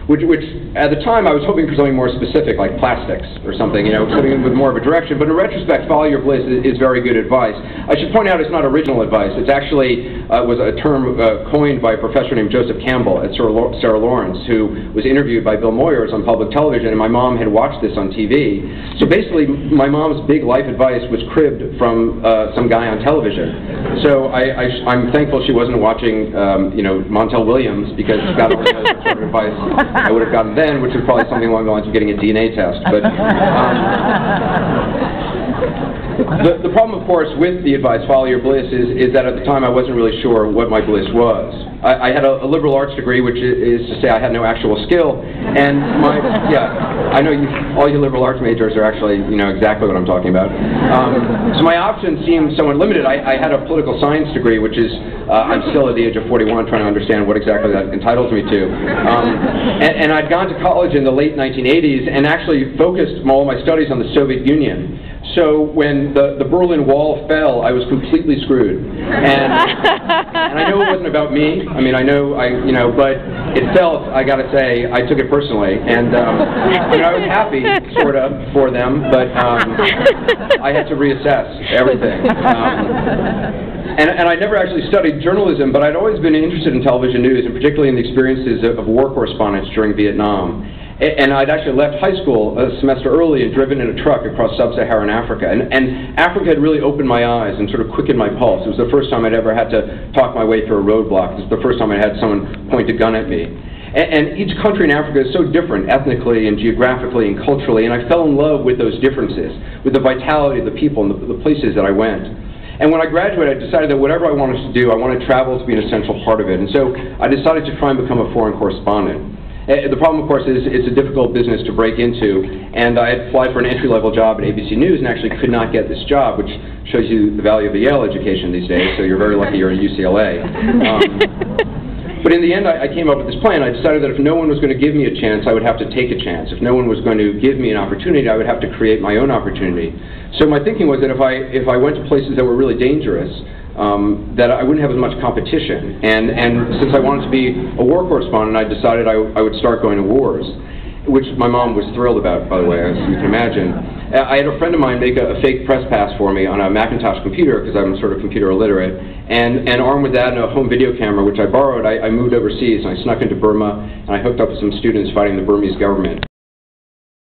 which at the time I was hoping for something more specific, like plastics or something, something with more of a direction. But in retrospect, follow your bliss is very good advice. I should point out it's not original advice. It's actually was a term coined by a professor named Joseph Campbell at Sarah Lawrence, who was interviewed by Bill Moyers on public television, and my mom had watched this on TV. So basically, my mom's big life advice was cribbed from some guy on television. So I'm thankful she wasn't watching, Montel Williams, because God only knows what sort of advice I would have gotten then, which was probably something along the lines of getting a DNA test. But the problem, of course, with the advice, follow your bliss, is that at the time I wasn't really sure what my bliss was. I had a liberal arts degree, which is to say I had no actual skill, and I know all you liberal arts majors are actually, exactly what I'm talking about. So my options seemed somewhat limited. I had a political science degree, which is, I'm still at the age of 41 trying to understand what exactly that entitles me to. And I'd gone to college in the late 1980s and actually focused all my studies on the Soviet Union. So when the Berlin Wall fell, I was completely screwed. And I know it wasn't about me. I mean, but it felt, I got to say, I took it personally. And I was happy, sort of, for them, but I had to reassess everything. And I never actually studied journalism, but I'd always been interested in television news, and particularly in the experiences of war correspondents during Vietnam. And I'd actually left high school a semester early and driven in a truck across sub-Saharan Africa. And Africa had really opened my eyes and sort of quickened my pulse. It was the first time I'd ever had to talk my way through a roadblock. It was the first time I had someone point a gun at me. And each country in Africa is so different, ethnically and geographically and culturally, and I fell in love with those differences, with the vitality of the people and the places that I went. And when I graduated, I decided that whatever I wanted to do, I wanted travel to be an essential part of it. And so I decided to try and become a foreign correspondent. The problem, of course, is it's a difficult business to break into, and I had applied for an entry-level job at ABC News and actually could not get this job, which shows you the value of the Yale education these days, so you're very lucky you're at UCLA. But in the end, I came up with this plan. I decided that if no one was going to give me a chance, I would have to take a chance. If no one was going to give me an opportunity, I would have to create my own opportunity. So my thinking was that if I went to places that were really dangerous, that I wouldn't have as much competition. And since I wanted to be a war correspondent, I decided I would start going to wars, which my mom was thrilled about, by the way, as you can imagine. I had a friend of mine make a fake press pass for me on a Macintosh computer, because I'm sort of computer illiterate, and armed with that and a home video camera, which I borrowed, I moved overseas, and I snuck into Burma, and I hooked up with some students fighting the Burmese government.